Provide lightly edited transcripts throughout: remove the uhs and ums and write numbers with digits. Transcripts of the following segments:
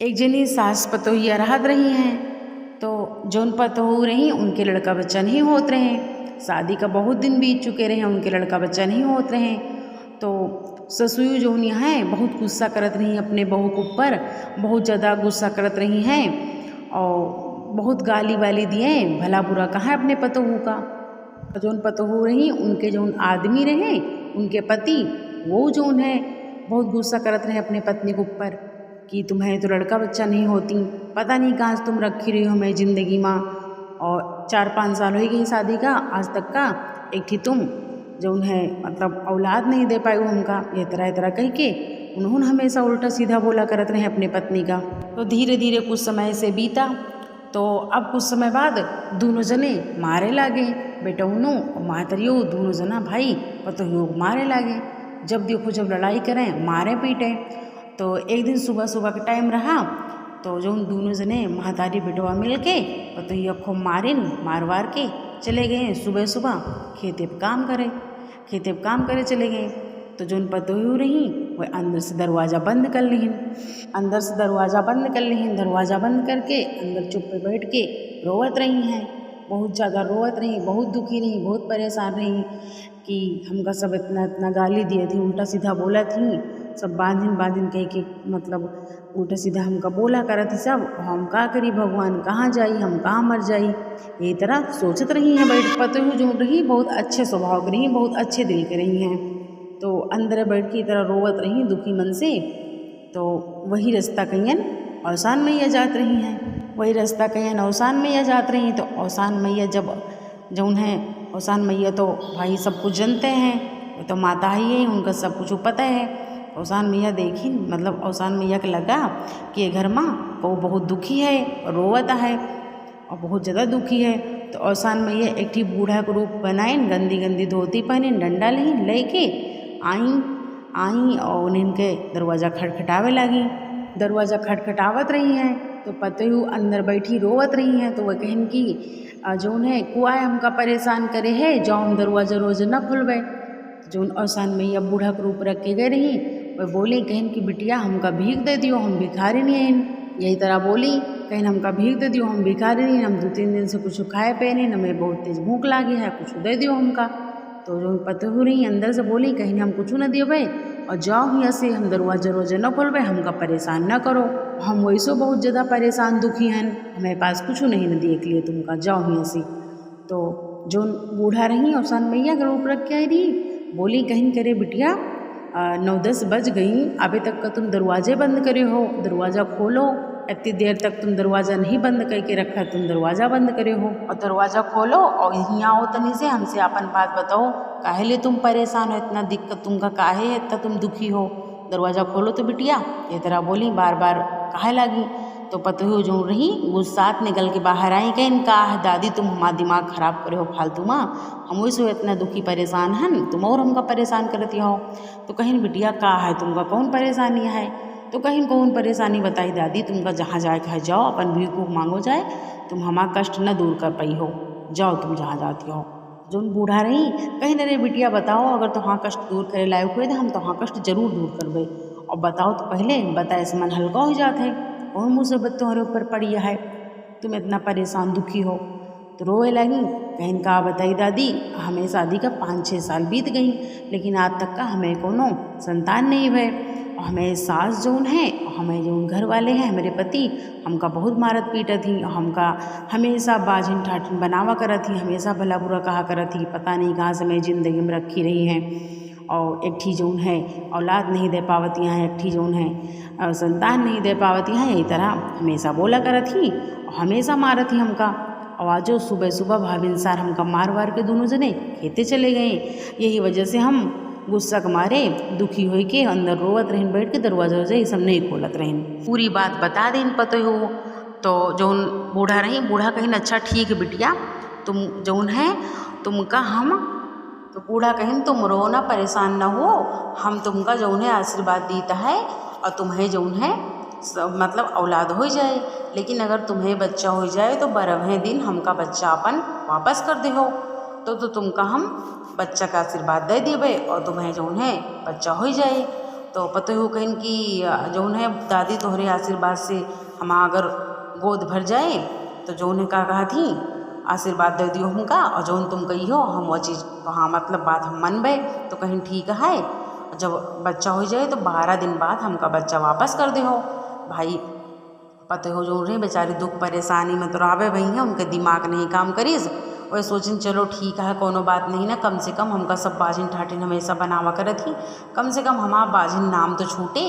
एक जनी सास पतोहिया रहत रही हैं। तो जौन पतोहू रही उनके लड़का बच्चा नहीं होत रहे। शादी का बहुत दिन बीत चुके रहे, उनके लड़का बच्चा नहीं होत रहे। तो ससुर जौन है बहुत गुस्सा करत रही अपने बहू के ऊपर, बहुत ज़्यादा गुस्सा करत रही हैं और बहुत गाली वाली दिए भला बुरा कहा अपने पतोहू का। जौन पतोहू रही उनके जौन आदमी रहे उनके पति, वो जौन है बहुत गुस्सा करत रहे अपने पत्नी के ऊपर कि तुम्हें तो लड़का बच्चा नहीं होती, पता नहीं कहाँ से तुम रखी रही हो मैं ज़िंदगी में, और 4-5 साल हो गई शादी का आज तक का, एक थी तुम जौन है मतलब औलाद नहीं दे पाई हमका, ये तरह कह के उन्होंने हमेशा उल्टा सीधा बोला करत रहे अपने पत्नी का। तो धीरे धीरे कुछ समय से बीता। तो अब कुछ समय बाद दोनों जने मारे लागे, बेटौनो और मातरियो दोनों जना भाई पतोहियों को मारे लागे। जब देखो जब लड़ाई करें मारे पीटे। तो एक दिन सुबह सुबह का टाइम रहा तो जो दोनों जने महतारी बेटवा मिल के पतोहिया को मार वार के चले गए सुबह सुबह खेते पे काम करे चले गए। तो जो पतोही रही वह अंदर से दरवाज़ा बंद कर लीन, दरवाज़ा बंद करके अंदर चुप पे बैठ के रोवत रही हैं, बहुत ज़्यादा रोवत रही, बहुत दुखी रही, बहुत परेशान रही कि हमका सब इतना गाली दिए थी, उल्टा सीधा बोला थी, सब बांधिन कह के मतलब उल्टा सीधा हमका बोला करा थी सब, हम का करी भगवान कहाँ जाई, हम कहाँ मर जाई, यही तरह सोचत रही हैं बैठ। पतोही जो रही बहुत अच्छे स्वभाव की रही, बहुत अच्छे दिल के रही हैं। तो अंदर बैठ के तरह रोवत रही दुखी मन से। तो वही रास्ता कहियन औसान मैया जात रही हैं, तो औसान मैया जब जौन है औसान मैया तो भाई सब कुछ जानते हैं, वो तो माता ही है, उनका सब कुछ पता है। औसान मैया देखी मतलब औसान मैया के लगा कि ये घर माँ वो बहुत दुखी है, रोवत है और बहुत ज़्यादा दुखी है। तो औसान मैया एक ठी बूढ़ा के रूप बनाइन, गंदी धोती पहने, डंडा लेके आई और उन्हें के दरवाज़ा खटखटावे लगी। दरवाज़ा खटखटावत रही हैं तो पतोही अंदर बैठी रोवत रही हैं। तो वह कहन की जौन है कुआ हमका परेशान करे है, जो हम दरवाज़ा रोज न खुलवे। जौन औसान मैया बूढ़ा के रूप रख के गए रही, वह बोली कहन की बिटिया हमका भीख दे दियो, हम भिखारी नहीं हैं, यही तरह बोली कहन हमका भीख दे दियो, हम भिखारी नहीं, हम 2-3 दिन से कुछ खाए पे नहीं, हमें बहुत तेज भूख लागी है, कुछ दे दियो हमका। तो जो पतोही रही अंदर से बोली कहीं हम कुछ न दियो भाई, और जाओ यहाँ से, हम दरवाजा रोजा न खोलबे, हमका परेशान न करो, हम वैसो बहुत ज़्यादा परेशान दुखी हैं, हमें पास कुछ नहीं न दिए के लिए तुमका, जाओ यहाँ से। तो जो बूढ़ा रही औसान मैया के रूप रख के आई रही, बोली कहीं करे बिटिया 9-10 बज गई, अभी तक का तुम दरवाजे बंद करे हो, दरवाज़ा खोलो, इतनी देर तक तुम दरवाज़ा नहीं बंद करके रखा, तुम दरवाज़ा बंद करे हो और दरवाज़ा खोलो और यहाँ आओ तनी से हमसे अपन बात बताओ, काहे लिए तुम परेशान हो, इतना दिक्कत तुमका काहे है, इतना तुम दुखी हो, दरवाज़ा खोलो तो बिटिया, ये तरह बोली बार बार काहे लगी। तो पतोही जो रही गुस्सात निकल के बाहर आई, कहीं का दादी तुम हमारा दिमाग खराब करे हो फालतू माँ, हम वैसे इतना दुखी परेशान हन, तुम और हमका परेशान करती हो। तो कहीं बिटिया का है तुमका कौन परेशानी है, तो कहीं कौन परेशानी बताई दादी, तुमका जहाँ जाए कहे जाओ, अपन भीख भूख मांगो जाए, तुम हमारा कष्ट न दूर कर पाई हो, जाओ तुम जहाँ जाती हो। जो बूढ़ा रही कहीं अरे बिटिया बताओ, अगर तुहाँ कष्ट दूर करे लायक हुए तो हम तुहाँ कष्ट जरूर दूर करबे, और बताओ तो पहले बताए से मन हल्का हो जात है, कौन मुसीबत तुम्हारे ऊपर पड़ी है, तुम इतना परेशान दुखी हो। तो रोए लगी, कहीं का बताई दादी, हमें शादी का 5-6 साल बीत गई, लेकिन आज तक का हमें कोनो संतान नहीं भय, और हमें सास जौन है, हमें जो घर वाले हैं हमारे पति, हमका बहुत मारत पीटत थी, हमका हमेशा बाझिन ठाठिन बनावा करत थी, हमेशा भला बुरा कहा करत थी, पता नहीं कहाँ से मैं ज़िंदगी में रखी रही हैं, और एक ठी जौन है औलाद नहीं दे पावती हैं, एक ठी जौन है संतान नहीं दे पावती हैं, यही तरह हमेशा बोला करत थी और हमेशा मारत थी हमका। और आज सुबह सुबह भाविनसार हमका मार वार के दोनों जने खेते चले गए, यही वजह से हम गुस्सा के मारे दुखी हो के अंदर रोवत रहन, बैठ के दरवाजा ये सब नहीं खोलत रहन। पूरी बात बता देन पतोही हो। तो जौन बूढ़ा रही, बूढ़ा कहीं अच्छा ठीक है बिटिया, तुम जौन है तुमका हम, तो बूढ़ा कहीं तुम रो ना, परेशान ना हो, हम तुमका जौन है आशीर्वाद देता है और तुम्हें जौन है मतलब औलाद हो जाए, लेकिन अगर तुम्हें बच्चा हो जाए तो 12वें दिन हमका बच्चा अपन वापस कर दे हो, तो तुमका हम बच्चा का आशीर्वाद दे देवे और तुम्हें जौन है बच्चा हो जाए। तो पतो हो कहीं कि जौन है दादी तोहरे आशीर्वाद से हम अगर गोद भर जाए तो जौन है का कहा थी आशीर्वाद दे दियो हमका, और जौन तुम कही हो हम वो चीज़ हाँ मतलब बात हम मनबे। तो कहीं ठीक है, जब बच्चा हो जाए तो 12 दिन बाद हमका बच्चा वापस कर दे हो। भाई पतो हो जो रहे बेचारी दुख परेशानी में तो रहे भैया, उनके दिमाग नहीं काम करीस। वह सोचिन चलो ठीक है कोनो बात नहीं ना, कम से कम हमका सब बाजिन ठाटिन हमेशा बनावा करत ही, कम से कम हमारा बाजिन नाम तो छूटे,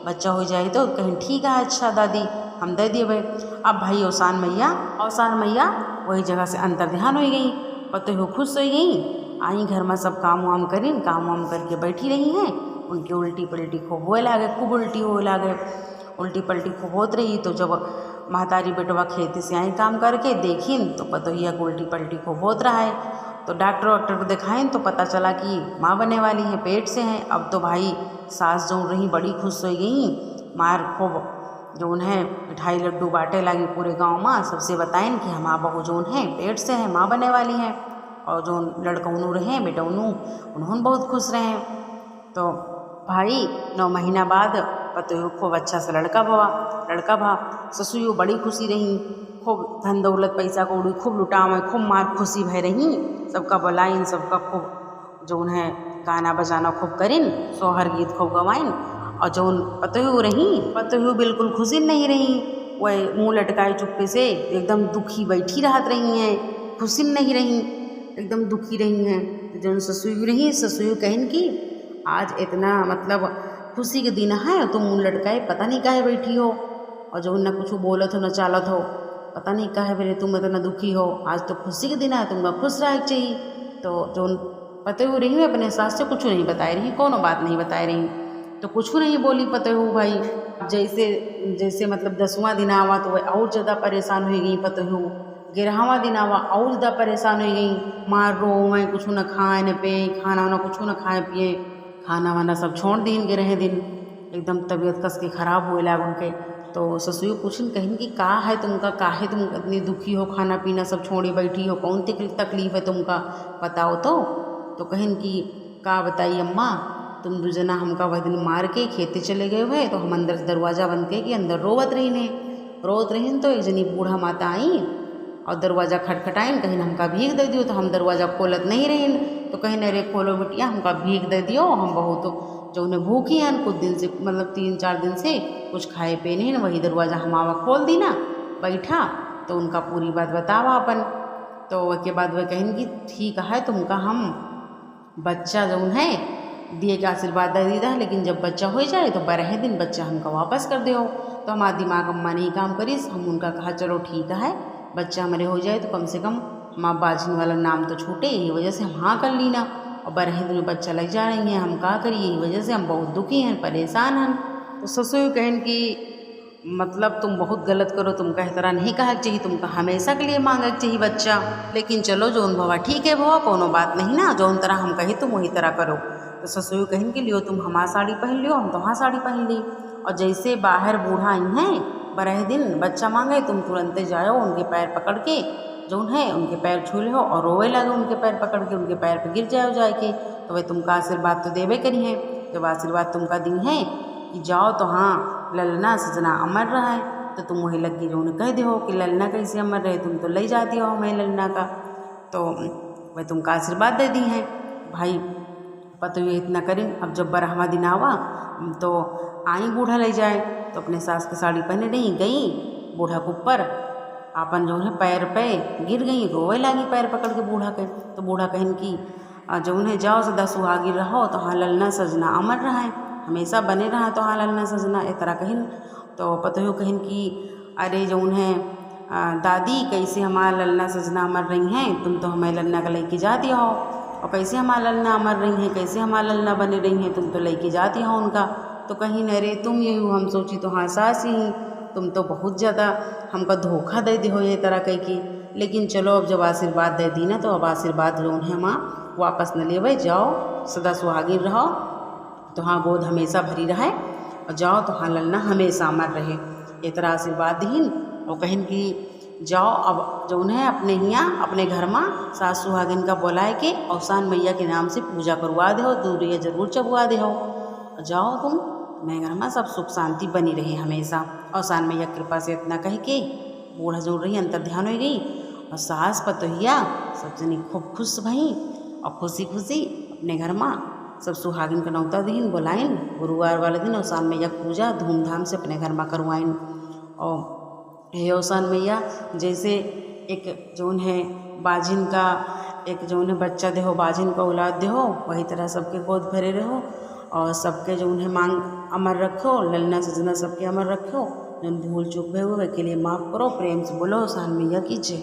बच्चा हो जाए तो कहीं ठीक है अच्छा दादी हम दे दिए भाई। अब भाई औसान मैया वही जगह से अंतर ध्यान हो गई, पतो हो खुश हो गई, आई घर में सब काम वाम करीन, काम वाम करके बैठी रही हैं। उनकी उल्टी पलटी खूब होए लागे, खूब उल्टी होए लागे, उल्टी पलटी खूब होत रही। तो जब महतारी बेटवा खेती से आई काम करके देखिन तो पतो ही उल्टी पलटी खूब होत रहा है। तो डॉक्टर को दिखाएं तो पता चला कि माँ बनने वाली है, पेट से हैं। अब तो भाई सास जो रही बड़ी खुश हो गई, मार खूब जोन है मिठाई लड्डू बांटे लगी पूरे गांव में, सबसे बताएं कि हमारा बहू जोन है पेट से है, माँ बनने वाली हैं। और जो लड़कौनू रहे बेटौनू उन्होंने बहुत खुश रहे। तो भाई 9 महीना बाद पतो खूब अच्छा से लड़का भा ससुर बड़ी खुशी रही, खूब धन दौलत पैसा कौड़ी खूब लुटावे, खूब मार खुशी भय रही, सबका बुलाइन, सबका खूब जो है गाना बजाना खूब करिन, सोहर गीत खूब गवाइन। और जौन पतो बिल्कुल खुशी नहीं रही, वह मुँह लटकाए चुप्पे से एकदम दुखी बैठी रहत रही हैं, खुशी नहीं रही, एकदम दुखी रही हैं। तो जौन ससुर कहन कि आज इतना मतलब खुशी के दिन है तुम मुँह लटकाए पता नहीं काहे बैठी हो, और जो न कुछ बोलत हो न चालत हो, पता नहीं काहे मेरे तुम इतना दुखी हो, आज तो खुशी के दिन है तुमका खुश रह चाहिए। तो जो पते हो रही अपने सास से कुछ नहीं बताए रही, कोनो बात नहीं बताए रही, तो कुछ नहीं बोली पते हो भाई। जैसे मतलब 10वां दिन आवा तो वह और ज़्यादा परेशान हो गई, पते हो 11वां दिन आवा और ज़्यादा परेशान हो गई, मार रो मैं कुछ न खाए न पे, खाना वाना कुछ न खाए पिए, खाना वाना सब छोड़ दिन 11 दिन, एकदम तबीयत कस के ख़राब हुए लाग उनके। तो ससुर पूछन कहीं कि का है तुमका, काहे तुम इतनी दुखी हो, खाना पीना सब छोड़ी बैठी हो, कौन तकलीफ़ है तुमका बताओ तो कहीं कि का बताई अम्मा, तुम दुजना हमका वह दिन मार के खेते चले गए हुए, तो हम अंदर दरवाज़ा बंद के कि अंदर रोवत रही तो एक जनी बूढ़ा माता आई और दरवाज़ा खटखटाइन, कहीं हमका भीख दे दियो, तो हम दरवाज़ा खोलत नहीं रहीन, तो कहीं अरे खोलो बिटिया हमका भीख दे दियो, हम बहुत जो उन्हें भूखी हैं कुछ दिन से, मतलब 3-4 दिन से कुछ खाए पे नहीं, वही दरवाज़ा हमारा खोल दी ना बैठा। तो उनका पूरी बात बतावा अपन। तो उसके बाद वह कहें कि ठीक है तुमका हम बच्चा जो है दिए के आशीर्वाद दे दीदा, लेकिन जब बच्चा हो जाए तो 12 दिन बच्चा हमका वापस कर दे हो। तो हमारा दिमाग अम्मा नहीं काम करीस, हम उनका कहा चलो ठीक है बच्चा हमारे हो जाए तो कम से कम हमारा बाजिन वाला नाम तो छूटे, यही वजह से हम हाँ कर ली ना। और 12 दिन में बच्चा लग जा रही हैं, हम क्या करिए, यही वजह से हम बहुत दुखी हैं परेशान हैं। तो ससुर कहन कि मतलब तुम बहुत गलत करो, तुम कह तरह नहीं कहा चाहिए, तुमका हमेशा के लिए मांगे चाहिए बच्चा, लेकिन चलो जोन भवा ठीक है भवा कोनो बात नहीं ना, जोन तरह हम कही तुम वही तरह करो। तो ससुर कहन के लियो तुम हमारा साड़ी पहन लियो, हम तुम्हारा साड़ी पहन ली। और जैसे बाहर बूढ़ा आई हैं 12 दिन बच्चा मांगे, तुम तुरंत जाओ उनके पैर पकड़ के जो है उनके पैर छू लो और रोवे लगे, उनके पैर पकड़ के उनके पैर पे गिर जाए के। तो वे तुमका आशीर्वाद तो देवे करी है, जब आशीर्वाद तुमका दी है कि जाओ तो हाँ ललना सजना अमर रहा है, तो तुम वही लगी जो उन्हें कह दो कि ललना कैसे अमर रहे, तुम तो ले जाती हो हमें ललना का। तो वह तुमका आशीर्वाद दे दी हैं भाई। पतो ये इतना करें, अब जब 12वां दिन आवा तो आई बूढ़ा ले जाए, तो अपने सास की साड़ी पहने नहीं गई, बूढ़ा के ऊपर अपन जो है पैर पे गिर गई, रोवे लगी पैर पकड़ के बूढ़ा के। तो बूढ़ा कहन कि जो उन्हें जाओ सदा सुहागिर रहो, तो हाँ ललना सजना अमर रहा है, हमेशा बने रहा तो हाँ ललना सजना इस तरह कहन। तो पतो कहन कि अरे जो उन्हें दादी कैसे हमारा ललना सजना अमर रही हैं, तुम तो हमें ललना का लेके जाती हो, और कैसे हमारा ललना अमर रही हैं, कैसे हमारा ललना बने रही हैं, तुम तो लेके जाती हो उनका। तो कहीं अरे तुम ये हो, हम सोची तो हाँ सास ही, तुम तो बहुत ज़्यादा हमका धोखा दे दी हो ये तरह कह की। लेकिन चलो अब जब आशीर्वाद दे दी ना, तो अब आशीर्वाद जो है माँ वापस न लेवे, जाओ सदा सुहागिर रहो, तो हाँ गोद हमेशा भरी रहे, और जाओ तो हाँ ललना हमेशा अमर रहे, ये तरह आशीर्वाद दीन। और कहें कि जाओ अब जो है अपने यहाँ अपने घर में सास सुहागिन का बुलाए के औसान मैया के नाम से पूजा करवा दे हो, दूरिया जरूर चबवा दे हो, जाओ तुम अपने घर में सब सुख शांति बनी रही हमेशा। और सान मैया कृपा से इतना कह के बूढ़ा जोड़ रही अंतर ध्यान हो गई। और सास पतोहिया सब जनी खूब खुश भई और खुशी खुशी अपने घर में सब सुहागिन के नौता दिन बुलाइन। गुरुवार वाले दिन औसान मैया पूजा धूमधाम से अपने घर में करवाइन। और हे औसान मैया जैसे एक जौन है बाजिन का एक जौन है बच्चा देहो, बाजिन का औलाद देहो, वही तरह सबके गोद भरे रहो और सबके जौन है मांग अमर रखो, ललना सजना सबके अमर रखो। जौन भूल चूक भे हुए के लिए माफ़ करो। प्रेम से बोलो औसान मैया की जय।